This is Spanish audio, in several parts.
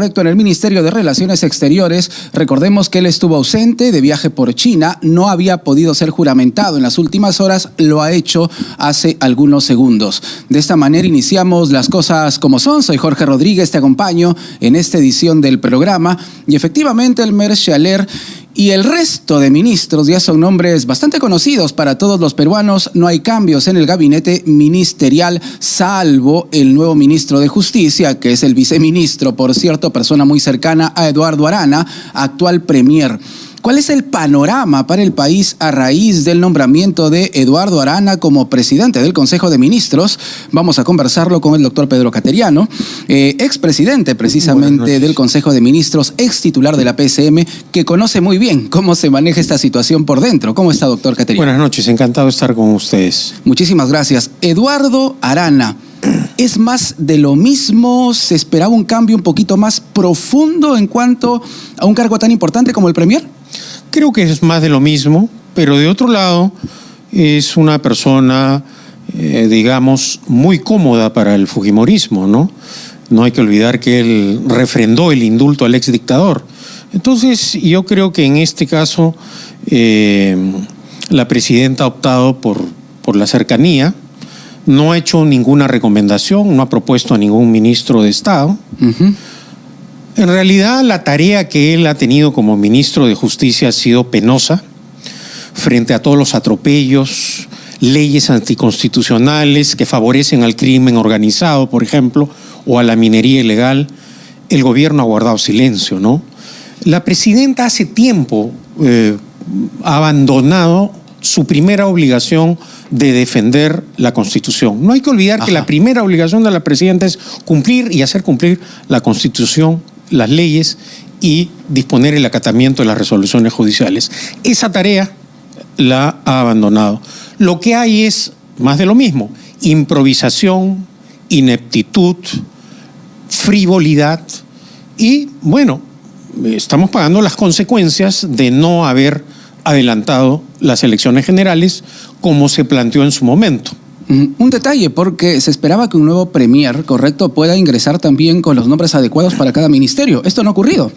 En el Ministerio de Relaciones Exteriores, recordemos que él estuvo ausente de viaje por China, no había podido ser juramentado en las últimas horas, lo ha hecho hace algunos segundos. De esta manera iniciamos las cosas como son. Soy Jorge Rodríguez, te acompaño en esta edición del programa y efectivamente el Mer Xaler y el resto de ministros ya son nombres bastante conocidos para todos los peruanos. No hay cambios en el gabinete ministerial, salvo el nuevo ministro de Justicia, que es el viceministro, por cierto, persona muy cercana a Eduardo Arana, actual premier. ¿Cuál es el panorama para el país a raíz del nombramiento de Eduardo Arana como presidente del Consejo de Ministros? Vamos a conversarlo con el doctor Pedro Cateriano, expresidente precisamente del Consejo de Ministros, ex titular de la PCM, que conoce muy bien cómo se maneja esta situación por dentro. ¿Cómo está, doctor Cateriano? Buenas noches, encantado de estar con ustedes. Muchísimas gracias. Eduardo Arana, ¿es más de lo mismo? ¿Se esperaba un cambio un poquito más profundo en cuanto a un cargo tan importante como el premier? Creo que es más de lo mismo, pero de otro lado es una persona, digamos, muy cómoda para el fujimorismo, ¿no? No hay que olvidar que él refrendó el indulto al exdictador. Entonces, yo creo que en este caso la presidenta ha optado por la cercanía, no ha hecho ninguna recomendación, no ha propuesto a ningún ministro de Estado. En realidad, la tarea que él ha tenido como ministro de Justicia ha sido penosa frente a todos los atropellos, leyes anticonstitucionales que favorecen al crimen organizado, por ejemplo, o a la minería ilegal. El gobierno ha guardado silencio, ¿no? La presidenta hace tiempo ha abandonado su primera obligación de defender la Constitución. No hay que olvidar que la primera obligación de la presidenta es cumplir y hacer cumplir la Constitución, las leyes y disponer el acatamiento de las resoluciones judiciales. Esa tarea la ha abandonado. Lo que hay es más de lo mismo: improvisación, ineptitud, frivolidad y, bueno, estamos pagando las consecuencias de no haber adelantado las elecciones generales como se planteó en su momento. Un detalle, porque se esperaba que un nuevo premier, correcto, pueda ingresar también con los nombres adecuados para cada ministerio. Esto no ha ocurrido.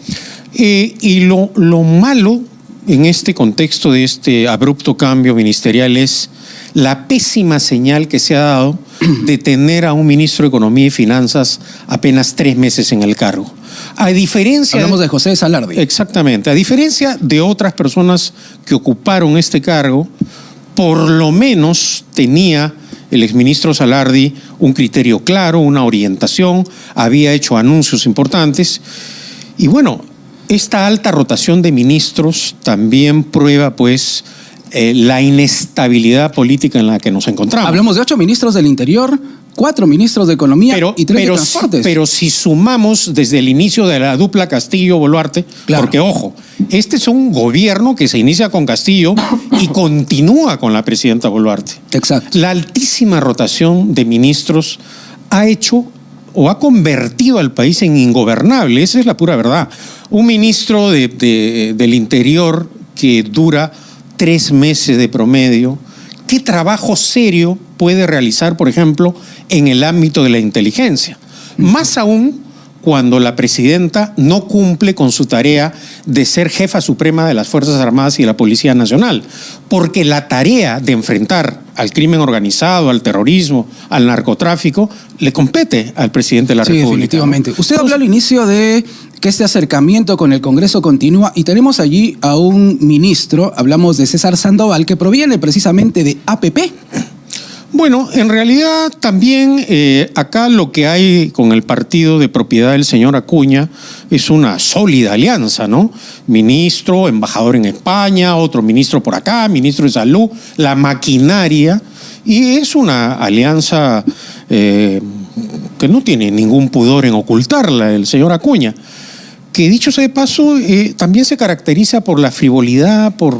Y lo malo en este contexto de este abrupto cambio ministerial es la pésima señal que se ha dado de tener a un ministro de Economía y Finanzas apenas 3 meses en el cargo. A diferencia... Hablamos de José Salardi. Exactamente. A diferencia de otras personas que ocuparon este cargo, por lo menos tenía el exministro Salardi un criterio claro, una orientación, había hecho anuncios importantes. Y bueno, esta alta rotación de ministros también prueba, pues, la inestabilidad política en la que nos encontramos. Hablamos de 8 ministros del Interior, 4 ministros de Economía y 3 de Transportes. Pero si sumamos desde el inicio de la dupla Castillo-Boluarte, claro. Porque ojo, este es un gobierno que se inicia con Castillo y continúa con la presidenta Boluarte. Exacto. La altísima rotación de ministros ha hecho o ha convertido al país en ingobernable. Esa es la pura verdad. Un ministro del Interior que dura 3 meses de promedio, ¿qué trabajo serio puede realizar, por ejemplo, en el ámbito de la inteligencia? Más aún cuando la presidenta no cumple con su tarea de ser jefa suprema de las Fuerzas Armadas y de la Policía Nacional. Porque la tarea de enfrentar al crimen organizado, al terrorismo, al narcotráfico, le compete al presidente de la República. Definitivamente. ¿No? Usted habló al inicio de que este acercamiento con el Congreso continúa y tenemos allí a un ministro, hablamos de César Sandoval, que proviene precisamente de APP. Bueno, en realidad también acá lo que hay con el partido de propiedad del señor Acuña es una sólida alianza, ¿no? Ministro, embajador en España, otro ministro por acá, ministro de Salud, la maquinaria, y es una alianza que no tiene ningún pudor en ocultarla el señor Acuña, que dicho sea de paso también se caracteriza por la frivolidad, por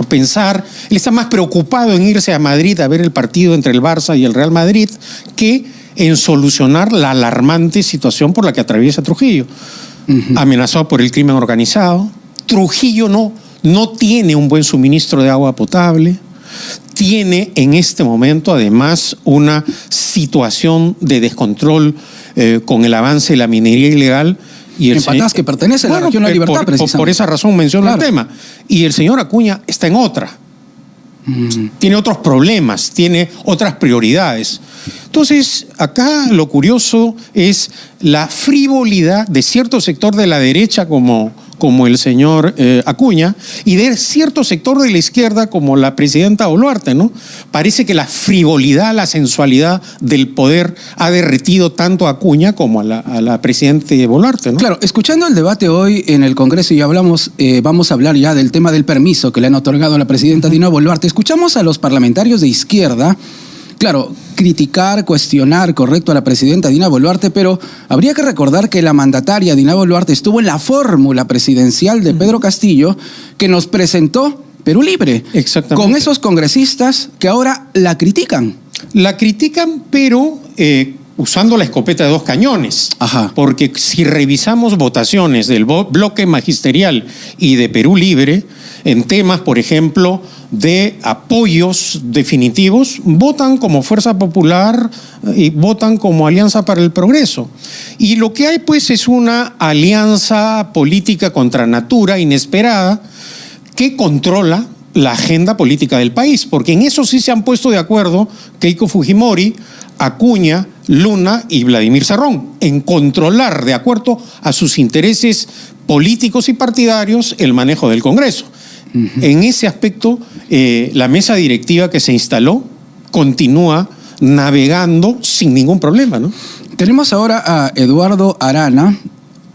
pensar, él está más preocupado en irse a Madrid a ver el partido entre el Barça y el Real Madrid que en solucionar la alarmante situación por la que atraviesa Trujillo. Amenazado por el crimen organizado. Trujillo no tiene un buen suministro de agua potable. Tiene en este momento además una situación de descontrol con el avance de la minería ilegal Y en Patas, que pertenece a la región de La Libertad, precisamente. Por esa razón menciono el tema. Y el señor Acuña está en otra. Tiene otros problemas, tiene otras prioridades. Entonces, acá lo curioso es la frivolidad de cierto sector de la derecha como el señor Acuña, y de cierto sector de la izquierda como la presidenta Boluarte, ¿no? Parece que la frivolidad, la sensualidad del poder ha derretido tanto a Acuña como a la presidenta Boluarte, ¿no? Claro, escuchando el debate hoy en el Congreso, y vamos a hablar ya del tema del permiso que le han otorgado a la presidenta Dina Boluarte. Escuchamos a los parlamentarios de izquierda, claro, criticar, cuestionar, correcto, a la presidenta Dina Boluarte, pero habría que recordar que la mandataria Dina Boluarte estuvo en la fórmula presidencial de Pedro Castillo, que nos presentó Perú Libre. Exactamente. Con esos congresistas que ahora la critican. La critican, pero usando la escopeta de dos cañones. Ajá. Porque si revisamos votaciones del bloque magisterial y de Perú Libre, en temas, por ejemplo, de apoyos definitivos, votan como Fuerza Popular y votan como Alianza para el Progreso. Y lo que hay, pues, es una alianza política contra natura inesperada que controla la agenda política del país, porque en eso sí se han puesto de acuerdo Keiko Fujimori, Acuña, Luna y Vladimir Cerrón, en controlar, de acuerdo a sus intereses políticos y partidarios, el manejo del Congreso. En ese aspecto, la mesa directiva que se instaló continúa navegando sin ningún problema, ¿no? Tenemos ahora a Eduardo Arana,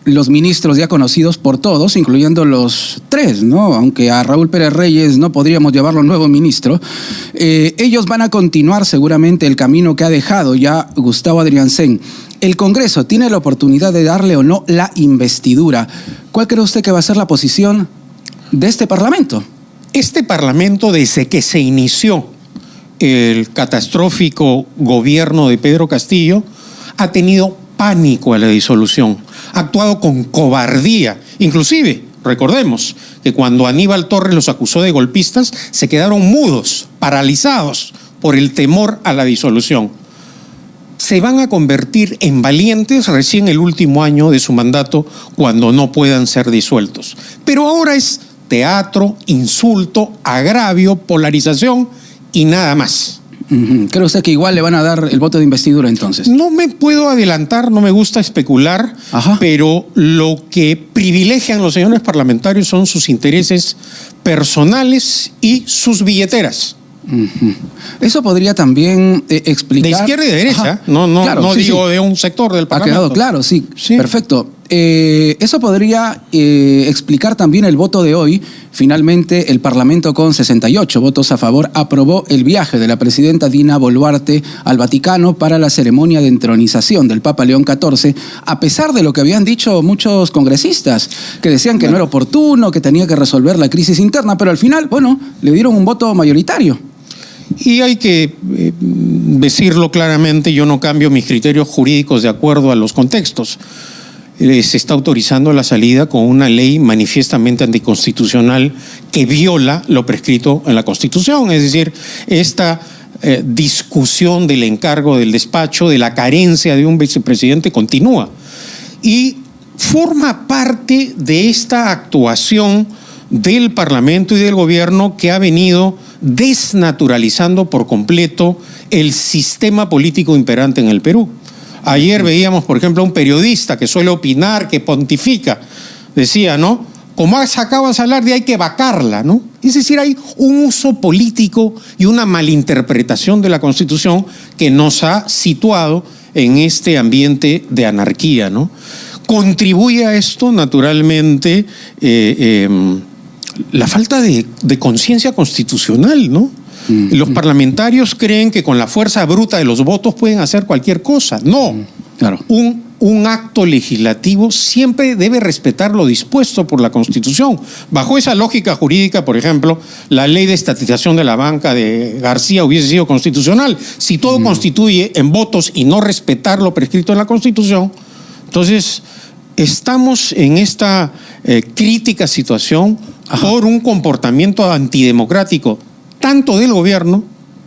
los ministros ya conocidos por todos, incluyendo los tres, ¿no? Aunque a Raúl Pérez Reyes no podríamos llamarlo nuevo ministro. Ellos van a continuar seguramente el camino que ha dejado ya Gustavo Adriancén. El Congreso tiene la oportunidad de darle o no la investidura. ¿Cuál cree usted que va a ser la posición de este Parlamento? Este Parlamento, desde que se inició el catastrófico gobierno de Pedro Castillo, ha tenido pánico a la disolución, ha actuado con cobardía. Inclusive, recordemos que cuando Aníbal Torres los acusó de golpistas, se quedaron mudos, paralizados por el temor a la disolución. Se van a convertir en valientes recién el último año de su mandato, cuando no puedan ser disueltos. Pero ahora es teatro, insulto, agravio, polarización y nada más. ¿Cree usted que igual le van a dar el voto de investidura entonces? No me puedo adelantar, no me gusta especular, pero lo que privilegian los señores parlamentarios son sus intereses personales y sus billeteras. Eso podría también explicar... De izquierda y de derecha, claro, no sí, digo sí. de un sector del Parlamento. Ha quedado claro, sí. Perfecto. Eso podría explicar también el voto de hoy. Finalmente, el Parlamento, con 68 votos a favor, aprobó el viaje de la presidenta Dina Boluarte al Vaticano para la ceremonia de entronización del Papa León XIV, a pesar de lo que habían dicho muchos congresistas, que decían que no era oportuno, que tenía que resolver la crisis interna, pero al final, bueno, le dieron un voto mayoritario. Y hay que decirlo claramente, yo no cambio mis criterios jurídicos de acuerdo a los contextos. Se está autorizando la salida con una ley manifiestamente anticonstitucional que viola lo prescrito en la Constitución. Es decir, esta discusión del encargo del despacho, de la carencia de un vicepresidente, continúa. Y forma parte de esta actuación del Parlamento y del Gobierno que ha venido desnaturalizando por completo el sistema político imperante en el Perú. Ayer veíamos, por ejemplo, a un periodista que suele opinar, que pontifica, decía, ¿no? Como acabas de hablar de hay que vacarla, ¿no? Es decir, hay un uso político y una malinterpretación de la Constitución que nos ha situado en este ambiente de anarquía, ¿no? Contribuye a esto, naturalmente, la falta de conciencia constitucional, ¿no? Los parlamentarios creen que con la fuerza bruta de los votos pueden hacer cualquier cosa. No. Claro. Un acto legislativo siempre debe respetar lo dispuesto por la Constitución. Bajo esa lógica jurídica, por ejemplo, la ley de estatización de la banca de García hubiese sido constitucional. Si todo constituye en votos y no respetar lo prescrito en la Constitución, entonces estamos en esta crítica situación por un comportamiento antidemocrático tanto del gobierno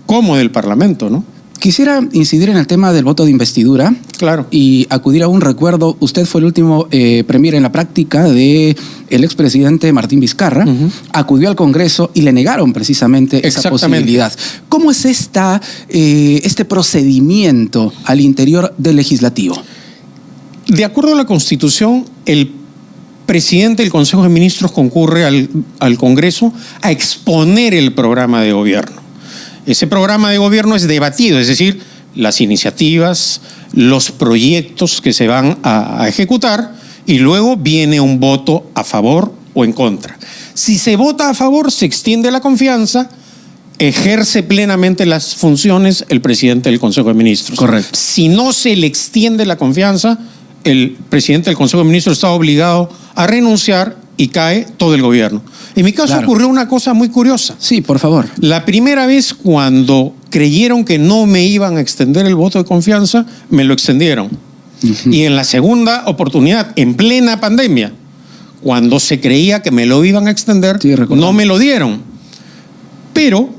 como del Parlamento, ¿no? Quisiera incidir en el tema del voto de investidura. Claro. Y acudir a un recuerdo. Usted fue el último premier en la práctica del expresidente Martín Vizcarra. Acudió al Congreso y le negaron precisamente esa posibilidad. ¿Cómo es este procedimiento al interior del legislativo? De acuerdo a la Constitución, el presidente del Consejo de Ministros concurre al Congreso a exponer el programa de gobierno. Ese programa de gobierno es debatido, es decir, las iniciativas, los proyectos que se van a ejecutar, y luego viene un voto a favor o en contra. Si se vota a favor, se extiende la confianza, ejerce plenamente las funciones el presidente del Consejo de Ministros. Correcto. Si no se le extiende la confianza, el presidente del Consejo de Ministros está obligado a renunciar y cae todo el gobierno. En mi caso ocurrió una cosa muy curiosa. Sí, por favor. La primera vez, cuando creyeron que no me iban a extender el voto de confianza, me lo extendieron. Y en la segunda oportunidad, en plena pandemia, cuando se creía que me lo iban a extender, no me lo dieron. Pero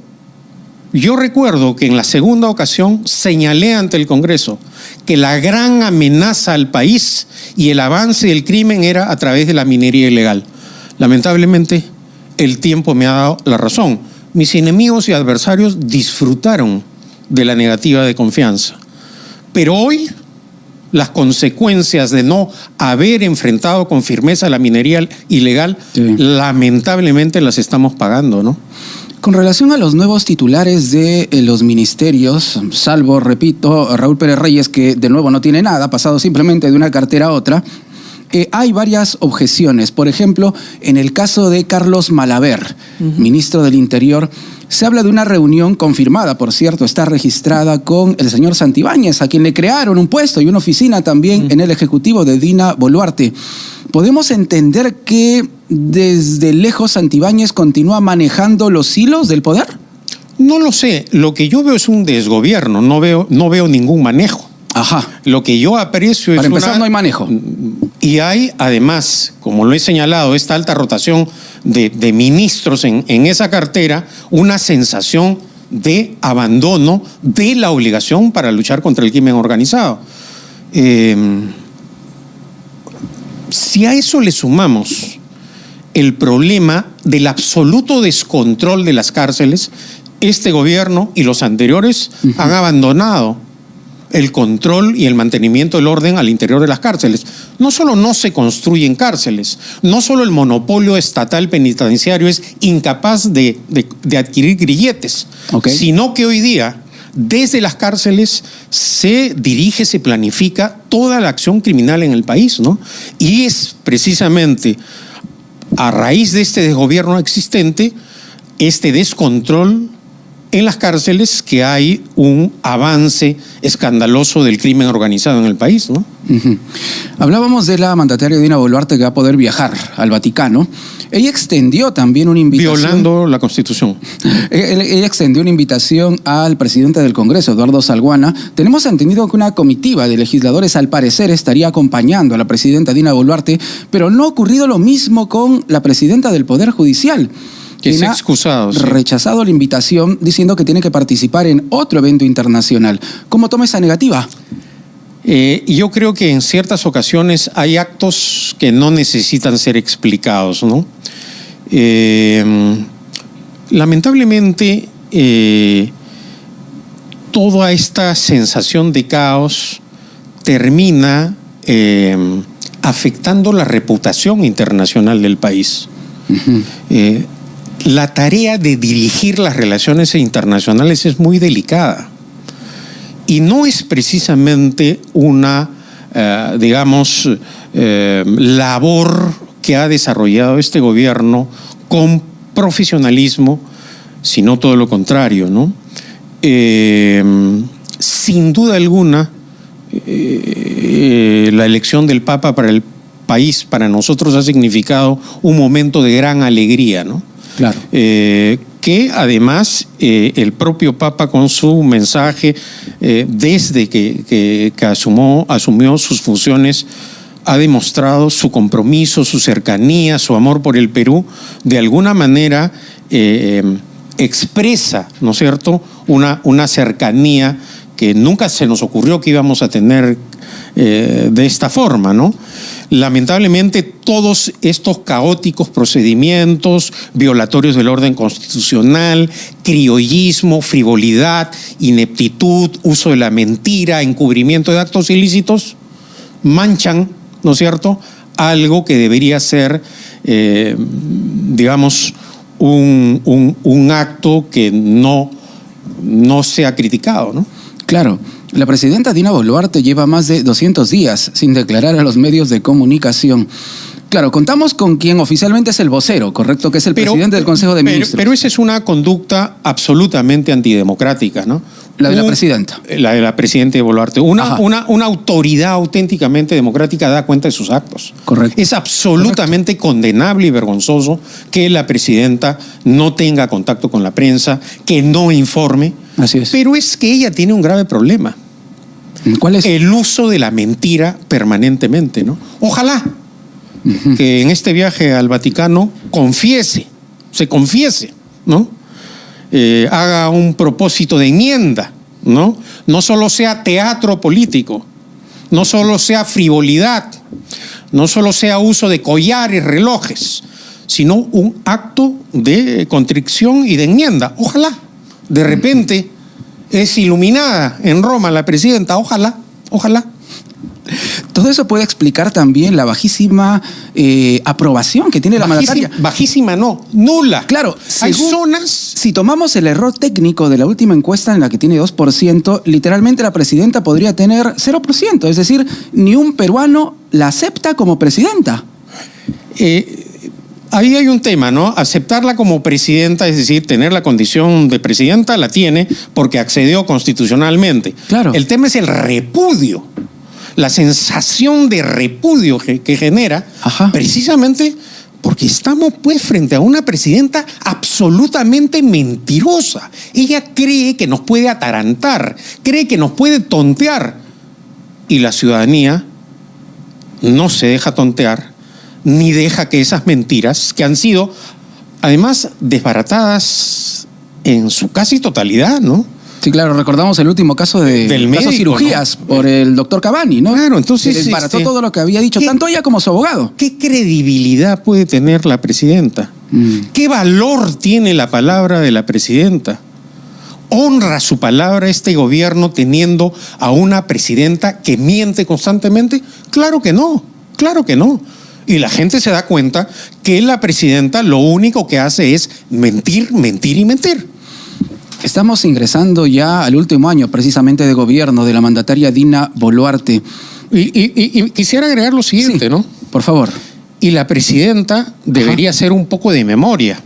yo recuerdo que en la segunda ocasión señalé ante el Congreso que la gran amenaza al país y el avance del crimen era a través de la minería ilegal. Lamentablemente, el tiempo me ha dado la razón. Mis enemigos y adversarios disfrutaron de la negativa de confianza. Pero hoy, las consecuencias de no haber enfrentado con firmeza la minería ilegal, lamentablemente las estamos pagando, ¿no? Con relación a los nuevos titulares de los ministerios, salvo, repito, Raúl Pérez Reyes, que de nuevo no tiene nada, ha pasado simplemente de una cartera a otra, hay varias objeciones. Por ejemplo, en el caso de Carlos Malaver, ministro del Interior, se habla de una reunión confirmada, por cierto, está registrada con el señor Santibáñez, a quien le crearon un puesto y una oficina también en el Ejecutivo de Dina Boluarte. ¿Podemos entender que desde lejos Santibáñez continúa manejando los hilos del poder? No lo sé. Lo que yo veo es un desgobierno. No veo ningún manejo. Ajá. Lo que yo aprecio Para empezar, no hay manejo. Y hay, además, como lo he señalado, esta alta rotación de ministros en esa cartera, una sensación de abandono de la obligación para luchar contra el crimen organizado. Si a eso le sumamos el problema del absoluto descontrol de las cárceles, este gobierno y los anteriores han abandonado el control y el mantenimiento del orden al interior de las cárceles. No solo no se construyen cárceles, no solo el monopolio estatal penitenciario es incapaz de adquirir grilletes, sino que hoy día desde las cárceles se dirige, se planifica toda la acción criminal en el país, ¿no? Y es precisamente a raíz de este desgobierno existente, este descontrol en las cárceles, que hay un avance escandaloso del crimen organizado en el país, ¿no? Hablábamos de la mandataria Dina Boluarte, que va a poder viajar al Vaticano. Ella extendió también una invitación. Violando la Constitución. Ella extendió una invitación al presidente del Congreso, Eduardo Salguana. Tenemos entendido que una comitiva de legisladores, al parecer, estaría acompañando a la presidenta Dina Boluarte, pero no ha ocurrido lo mismo con la presidenta del Poder Judicial, que se ha excusado, rechazado la invitación, diciendo que tiene que participar en otro evento internacional. ¿Cómo toma esa negativa? Yo creo que en ciertas ocasiones hay actos que no necesitan ser explicados, ¿no? Lamentablemente, toda esta sensación de caos termina afectando la reputación internacional del país. La tarea de dirigir las relaciones internacionales es muy delicada y no es precisamente una, labor que ha desarrollado este gobierno con profesionalismo, sino todo lo contrario, ¿no? Sin duda alguna, la elección del Papa para el país, para nosotros, ha significado un momento de gran alegría, ¿no? Claro. Que además el propio Papa, con su mensaje desde que asumió sus funciones, ha demostrado su compromiso, su cercanía, su amor por el Perú. De alguna manera expresa, ¿no es cierto?, una cercanía que nunca se nos ocurrió que íbamos a tener de esta forma, ¿no? Lamentablemente, todos estos caóticos procedimientos violatorios del orden constitucional, criollismo, frivolidad, ineptitud, uso de la mentira, encubrimiento de actos ilícitos, manchan, ¿no es cierto?, algo que debería ser, digamos, un acto que no sea criticado, ¿no? Claro. La presidenta Dina Boluarte lleva más de 200 días sin declarar a los medios de comunicación. Claro, contamos con quien oficialmente es el vocero, ¿correcto? Que es el presidente del Consejo de Ministros. Pero esa es una conducta absolutamente antidemocrática, ¿no? La de la presidenta. La de la presidenta Boluarte. Una autoridad auténticamente democrática da cuenta de sus actos. Correcto. Es absolutamente condenable y vergonzoso que la presidenta no tenga contacto con la prensa, que no informe. Así es. Pero es que ella tiene un grave problema. ¿Cuál es? El uso de la mentira permanentemente, ¿no? Ojalá que en este viaje al Vaticano se confiese, ¿no? Haga un propósito de enmienda, ¿no? No solo sea teatro político, no solo sea frivolidad, no solo sea uso de collares, relojes, sino un acto de contrición y de enmienda. Ojalá. De repente es iluminada en Roma la presidenta, ojalá. Todo eso puede explicar también la bajísima aprobación que tiene la mandataria. Bajísima no, nula. Claro, hay zonas. Si tomamos el error técnico de la última encuesta en la que tiene 2%, literalmente la presidenta podría tener 0%, es decir, ni un peruano la acepta como presidenta. Ahí hay un tema, ¿no? Aceptarla como presidenta, es decir, tener la condición de presidenta, la tiene porque accedió constitucionalmente. Claro. El tema es el repudio, la sensación de repudio que genera, precisamente porque estamos pues frente a una presidenta absolutamente mentirosa. Ella cree que nos puede atarantar, cree que nos puede tontear, y la ciudadanía no se deja tontear, ni deja que esas mentiras, que han sido además desbaratadas en su casi totalidad, ¿no? Sí, claro, recordamos el último caso de del médico, caso cirugías, ¿no? Por el doctor Cavani, ¿no? Claro, entonces se desbarató todo lo que había dicho, tanto ella como su abogado. ¿Qué credibilidad puede tener la presidenta? ¿Qué valor tiene la palabra de la presidenta? ¿Honra su palabra este gobierno teniendo a una presidenta que miente constantemente? Claro que no. Y la gente se da cuenta que la presidenta lo único que hace es mentir. Estamos ingresando ya al último año precisamente de gobierno de la mandataria Dina Boluarte. Y quisiera agregar lo siguiente, sí, ¿no? Por favor. Y la presidenta debería hacer un poco de memoria.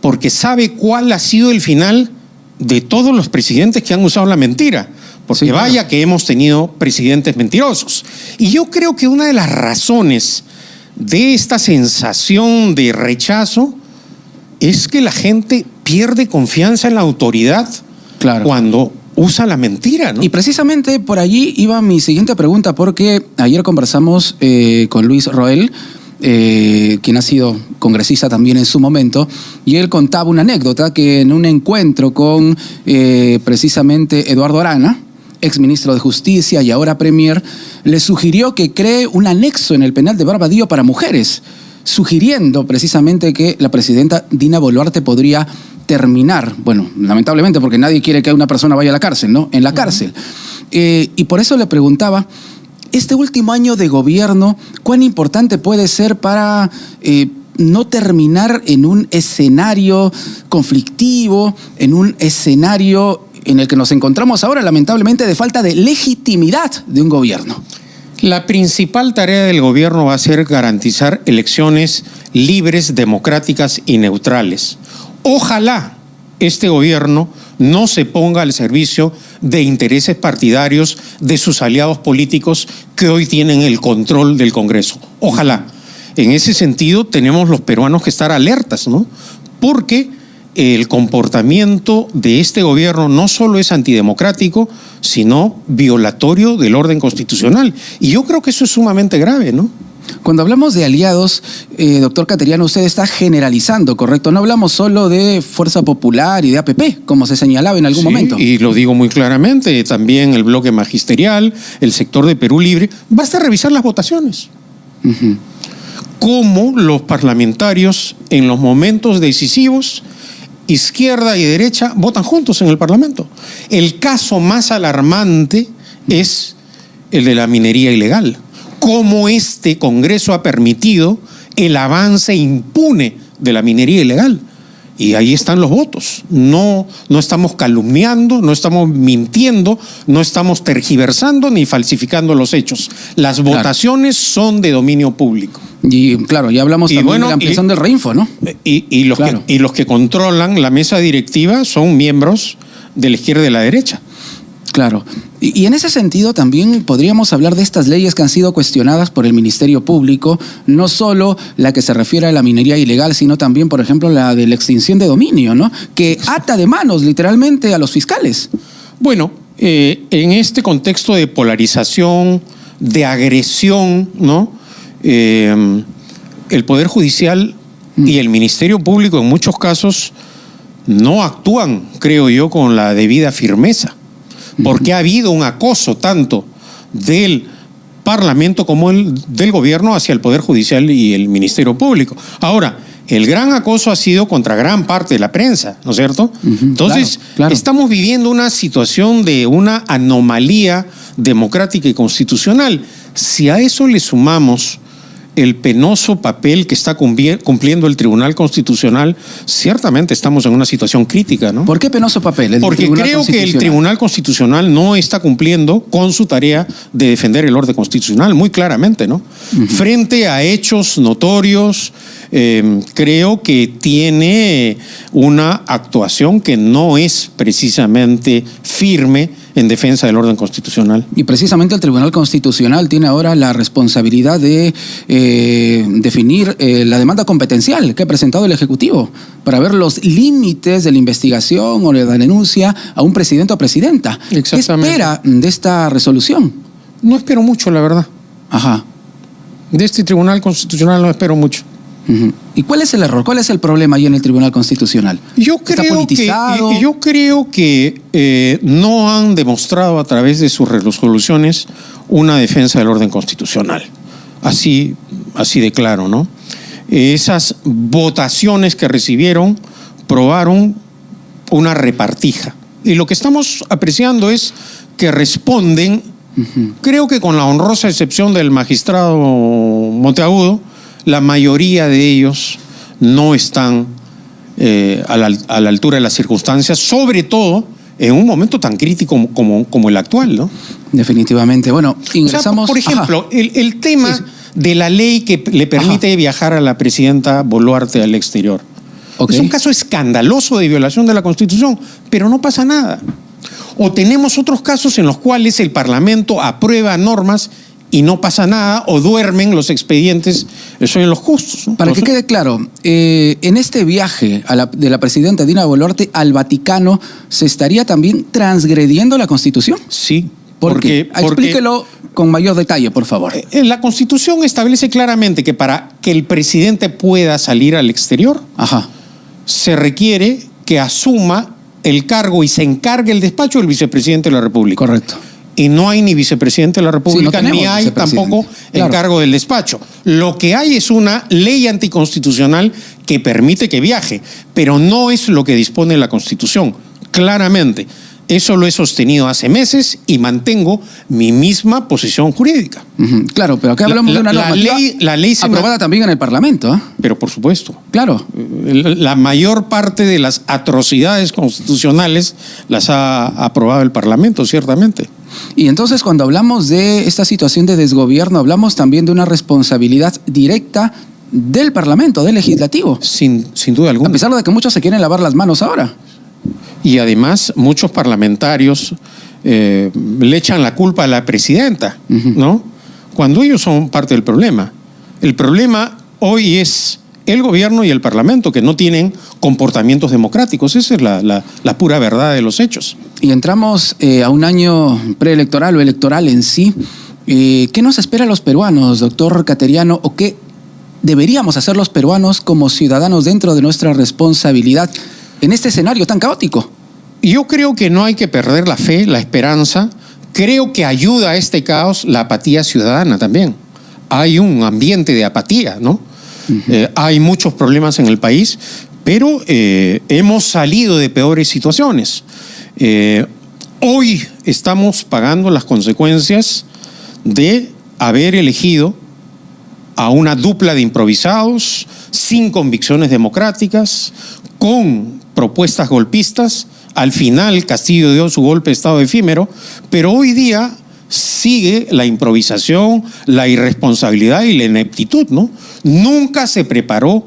Porque sabe cuál ha sido el final de todos los presidentes que han usado la mentira. Porque sí, vaya que hemos tenido presidentes mentirosos. Y yo creo que una de las razones de esta sensación de rechazo es que la gente pierde confianza en la autoridad cuando usa la mentira, ¿no? Y precisamente por allí iba mi siguiente pregunta, porque ayer conversamos con Luis Roel, quien ha sido congresista también en su momento, y él contaba una anécdota que en un encuentro con precisamente Eduardo Arana, exministro de Justicia y ahora premier, le sugirió que cree un anexo en el penal de Barbadillo para mujeres, sugiriendo precisamente que la presidenta Dina Boluarte podría terminar, bueno, lamentablemente porque nadie quiere que una persona vaya a la cárcel, ¿no? En la cárcel. Y por eso le preguntaba, este último año de gobierno, ¿cuán importante puede ser para no terminar en un escenario conflictivo, en un escenario en el que nos encontramos ahora, lamentablemente, de falta de legitimidad de un gobierno? La principal tarea del gobierno va a ser garantizar elecciones libres, democráticas y neutrales. Ojalá este gobierno no se ponga al servicio de intereses partidarios de sus aliados políticos que hoy tienen el control del Congreso. Ojalá. En ese sentido, tenemos los peruanos que estar alertas, ¿no? Porque el comportamiento de este gobierno no solo es antidemocrático, sino violatorio del orden constitucional. Y yo creo que eso es sumamente grave, ¿no? Cuando hablamos de aliados, doctor Cateriano, usted está generalizando, ¿correcto? No hablamos solo de Fuerza Popular y de APP, como se señalaba en algún momento. Y lo digo muy claramente, también el bloque magisterial, el sector de Perú Libre. Basta revisar las votaciones. Cómo los parlamentarios en los momentos decisivos, izquierda y derecha, votan juntos en el Parlamento. El caso más alarmante es el de la minería ilegal. Cómo este Congreso ha permitido el avance impune de la minería ilegal. Y ahí están los votos. No estamos calumniando, no estamos mintiendo, no estamos tergiversando ni falsificando los hechos. Las votaciones son de dominio público. Y claro, ya hablamos también de la ampliación del Reinfo, ¿no? Y los que controlan la mesa directiva son miembros de la izquierda y de la derecha. Claro. Y en ese sentido también podríamos hablar de estas leyes que han sido cuestionadas por el Ministerio Público, no solo la que se refiere a la minería ilegal, sino también, por ejemplo, la de la extinción de dominio, ¿no? Que ata de manos literalmente a los fiscales. Bueno, en este contexto de polarización, de agresión, ¿no? El Poder Judicial y el Ministerio Público en muchos casos no actúan, creo yo, con la debida firmeza. Porque ha habido un acoso tanto del Parlamento como del gobierno hacia el Poder Judicial y el Ministerio Público. Ahora, el gran acoso ha sido contra gran parte de la prensa, ¿no es cierto? Entonces, claro. Estamos viviendo una situación de una anomalía democrática y constitucional. Si a eso le sumamos el penoso papel que está cumpliendo el Tribunal Constitucional, ciertamente estamos en una situación crítica, ¿no? ¿Por qué penoso papel? Porque creo que el Tribunal Constitucional no está cumpliendo con su tarea de defender el orden constitucional, muy claramente, ¿no? Frente a hechos notorios, creo que tiene una actuación que no es precisamente firme en defensa del orden constitucional. Y precisamente el Tribunal Constitucional tiene ahora la responsabilidad de definir la demanda competencial que ha presentado el Ejecutivo para ver los límites de la investigación o de la denuncia a un presidente o presidenta. ¿Qué espera de esta resolución? No espero mucho, la verdad. Ajá. De este Tribunal Constitucional no espero mucho. ¿Y cuál es el error? ¿Cuál es el problema ahí en el Tribunal Constitucional? Yo creo que no han demostrado a través de sus resoluciones una defensa del orden constitucional. Así de claro, ¿no? Esas votaciones que recibieron probaron una repartija. Y lo que estamos apreciando es que responden, creo que con la honrosa excepción del magistrado Monteagudo, la mayoría de ellos no están a la altura de las circunstancias, sobre todo en un momento tan crítico como el actual, ¿no? Definitivamente. Bueno, ingresamos... O sea, por ejemplo, el tema de la ley que le permite viajar a la presidenta Boluarte al exterior. Es un caso escandaloso de violación de la Constitución, pero no pasa nada. O tenemos otros casos en los cuales el Parlamento aprueba normas y no pasa nada, o duermen los expedientes, son los justos, ¿no? Para que quede claro, en este viaje de la presidenta Dina Boluarte al Vaticano, ¿se estaría también transgrediendo la Constitución? Sí. Explíquelo con mayor detalle, por favor. La Constitución establece claramente que para que el presidente pueda salir al exterior, se requiere que asuma el cargo y se encargue el despacho del vicepresidente de la República. Correcto. Y no hay ni vicepresidente de la República, ni hay tampoco encargo del despacho. Lo que hay es una ley anticonstitucional que permite que viaje, pero no es lo que dispone la Constitución, claramente. Eso lo he sostenido hace meses y mantengo mi misma posición jurídica. Claro, pero acá hablamos de una norma la ley aprobada también en el Parlamento. Pero por supuesto. Claro. La mayor parte de las atrocidades constitucionales las ha aprobado el Parlamento, ciertamente. Y entonces, cuando hablamos de esta situación de desgobierno, hablamos también de una responsabilidad directa del Parlamento, del Legislativo. Sin duda alguna. A pesar de que muchos se quieren lavar las manos ahora. Y además, muchos parlamentarios le echan la culpa a la presidenta, ¿no? Cuando ellos son parte del problema. El problema hoy es el gobierno y el Parlamento, que no tienen comportamientos democráticos. Esa es la pura verdad de los hechos. Y entramos a un año preelectoral o electoral en sí. ¿Qué nos espera a los peruanos, doctor Cateriano, o qué deberíamos hacer los peruanos como ciudadanos dentro de nuestra responsabilidad en este escenario tan caótico? Yo creo que no hay que perder la fe, la esperanza. Creo que ayuda a este caos la apatía ciudadana también. Hay un ambiente de apatía, ¿no? Hay muchos problemas en el país, pero hemos salido de peores situaciones. Hoy estamos pagando las consecuencias de haber elegido a una dupla de improvisados, sin convicciones democráticas, con propuestas golpistas. Al final Castillo dio su golpe de estado efímero, pero hoy día sigue la improvisación, la irresponsabilidad y la ineptitud, ¿no? Nunca se preparó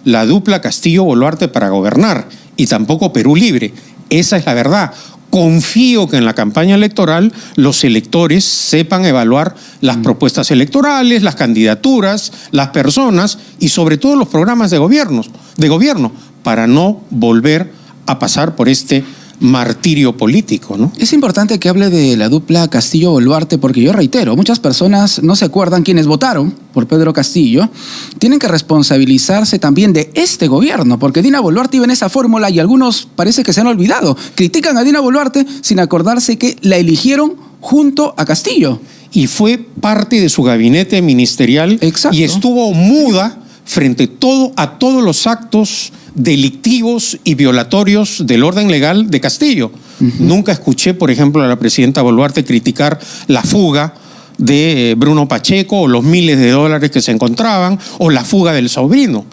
la dupla Castillo-Boluarte para gobernar, y tampoco Perú Libre. Esa es la verdad. Confío que en la campaña electoral los electores sepan evaluar las propuestas electorales, las candidaturas, las personas y sobre todo los programas de gobierno, para no volver a pasar por este martirio político, ¿no? Es importante que hable de la dupla Castillo-Boluarte porque yo reitero, muchas personas no se acuerdan quienes votaron por Pedro Castillo. Tienen que responsabilizarse también de este gobierno, porque Dina Boluarte iba en esa fórmula y algunos parece que se han olvidado. Critican a Dina Boluarte sin acordarse que la eligieron junto a Castillo. Y fue parte de su gabinete ministerial. Exacto. Y estuvo muda frente a todos los actos delictivos y violatorios del orden legal de Castillo. Nunca escuché, por ejemplo, a la presidenta Boluarte criticar la fuga de Bruno Pacheco o los miles de dólares que se encontraban o la fuga del sobrino.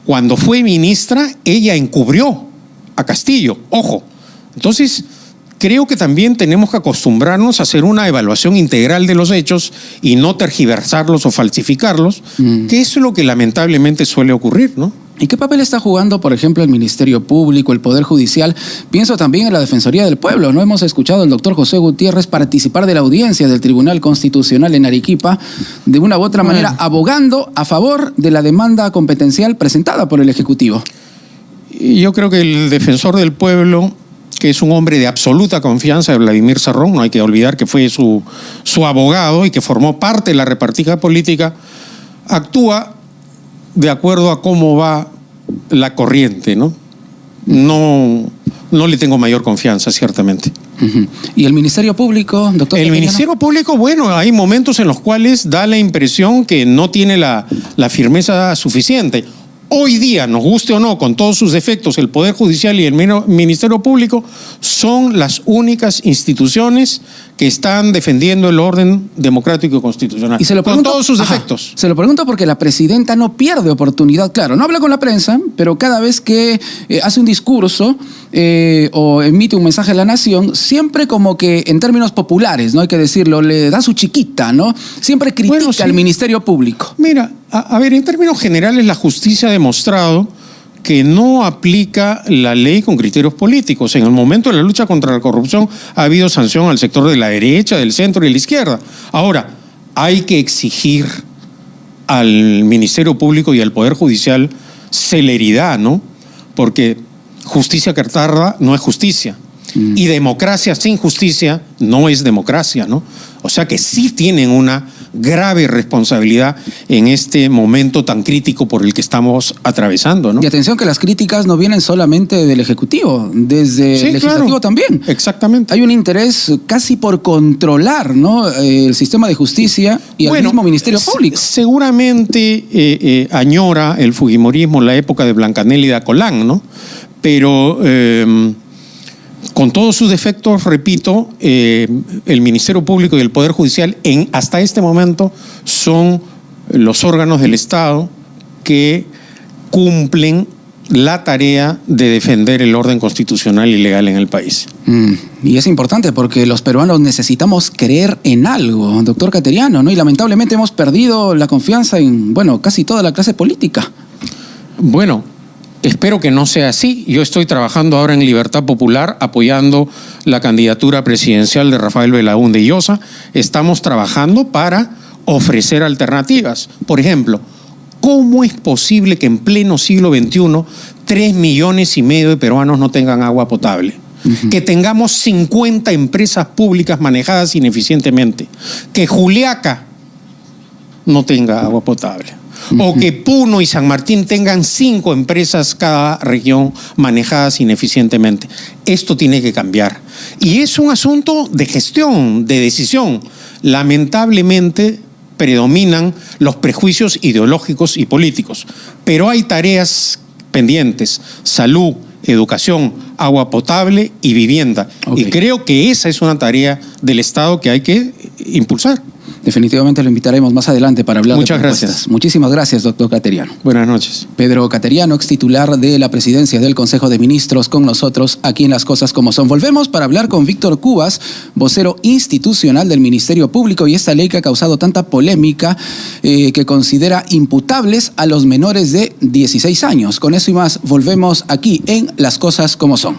Cuando fue ministra, ella encubrió a Castillo. Ojo. Entonces, creo que también tenemos que acostumbrarnos a hacer una evaluación integral de los hechos y no tergiversarlos o falsificarlos, que es lo que lamentablemente suele ocurrir, ¿no? ¿Y qué papel está jugando, por ejemplo, el Ministerio Público, el Poder Judicial? Pienso también en la Defensoría del Pueblo. No hemos escuchado al doctor José Gutiérrez participar de la audiencia del Tribunal Constitucional en Arequipa, de una u otra manera abogando a favor de la demanda competencial presentada por el Ejecutivo. Yo creo que el Defensor del Pueblo, que es un hombre de absoluta confianza de Vladimir Cerrón, no hay que olvidar que fue su abogado y que formó parte de la repartija política, actúa de acuerdo a cómo va la corriente, ¿no? No le tengo mayor confianza, ciertamente. ¿Y el Ministerio Público, doctor? El Ministerio Público, bueno, hay momentos en los cuales da la impresión que no tiene la firmeza suficiente. Hoy día, nos guste o no, con todos sus defectos, el Poder Judicial y el Ministerio Público son las únicas instituciones que están defendiendo el orden democrático y constitucional. Y se lo pregunto, con todos sus defectos. Se lo pregunto porque la presidenta no pierde oportunidad. Claro, no habla con la prensa, pero cada vez que hace un discurso o emite un mensaje a la nación, siempre como que en términos populares, no hay que decirlo, le da su chiquita, ¿no? Siempre critica al Ministerio Público. Mira, a ver, en términos generales, la justicia ha demostrado que no aplica la ley con criterios políticos. En el momento de la lucha contra la corrupción ha habido sanción al sector de la derecha, del centro y de la izquierda. Ahora, hay que exigir al Ministerio Público y al Poder Judicial celeridad, ¿no? Porque justicia que tarda no es justicia. Y democracia sin justicia no es democracia, ¿no? O sea que sí tienen una grave responsabilidad en este momento tan crítico por el que estamos atravesando, ¿no? Y atención que las críticas no vienen solamente del Ejecutivo, desde el Legislativo también. Exactamente. Hay un interés casi por controlar, ¿no?, el sistema de justicia y el mismo Ministerio Público. Seguramente añora el fujimorismo la época de Blancanel y de Acolán, ¿no? Pero con todos sus defectos, repito, el Ministerio Público y el Poder Judicial hasta este momento son los órganos del Estado que cumplen la tarea de defender el orden constitucional y legal en el país. Y es importante porque los peruanos necesitamos creer en algo, doctor Cateriano, ¿no? Y lamentablemente hemos perdido la confianza en, casi toda la clase política. Bueno, espero que no sea así. Yo estoy trabajando ahora en Libertad Popular apoyando la candidatura presidencial de Rafael Belaúnde Llosa. Estamos trabajando para ofrecer alternativas. Por ejemplo, ¿cómo es posible que en pleno siglo XXI 3,5 millones de peruanos no tengan agua potable? que tengamos 50 empresas públicas manejadas ineficientemente, que Juliaca no tenga agua potable, o que Puno y San Martín tengan 5 empresas cada región manejadas ineficientemente. Esto tiene que cambiar. Y es un asunto de gestión, de decisión. Lamentablemente predominan los prejuicios ideológicos y políticos, pero hay tareas pendientes: salud, educación, agua potable y vivienda. Y creo que esa es una tarea del Estado que hay que impulsar. Definitivamente lo invitaremos más adelante para hablar Muchas de propuestas. gracias. Muchísimas gracias, doctor Cateriano. Buenas noches. Pedro Cateriano, ex titular de la presidencia del Consejo de Ministros, con nosotros aquí en Las Cosas Como Son. Volvemos para hablar con Víctor Cubas, vocero institucional del Ministerio Público, y esta ley que ha causado tanta polémica, que considera imputables a los menores de 16 años. Con eso y más, volvemos aquí en Las Cosas Como Son.